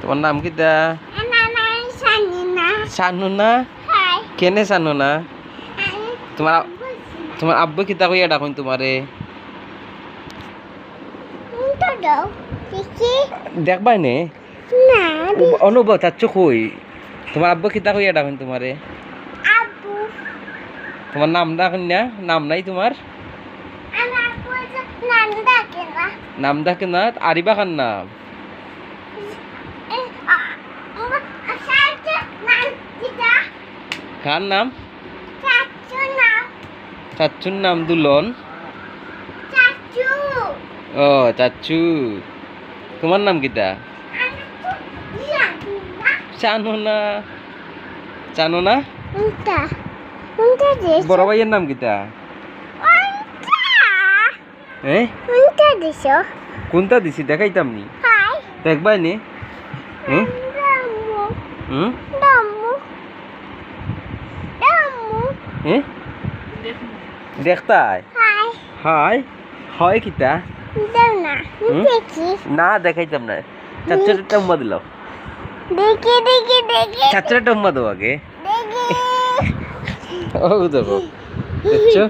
তোমার নাম কি দা? সানু না? কেনে সানু না? তোমার তোমার আব্বু কিতা কইয়া ডাকুন তোমারে? দেখবাই নে অনুভব চাচ্ছ কই? তোমার আব্বু কিতা কইয়া ডাকুন তোমারে? তোমার নাম ডাকুন না? নাম নাই তোমার? নাম ডাকে না? আরিবা খান নাম? কার নাম? চাচ্চুর নাম দুলন। ও চাচ্চু। তোমার নাম কিতা? চানো না? চানো না? বড় ভাইয়ের নাম কিতা? কোনটা দিছি দেখাইতাম নি? দেখবাই নি? দেখতাই? হাই হয় কিতা? না দেখাইতাম না। চাচ্চুর টম্মা দিল। চাচ্চুর টম্মা দেবো আগে। ও দেখো দেখছো?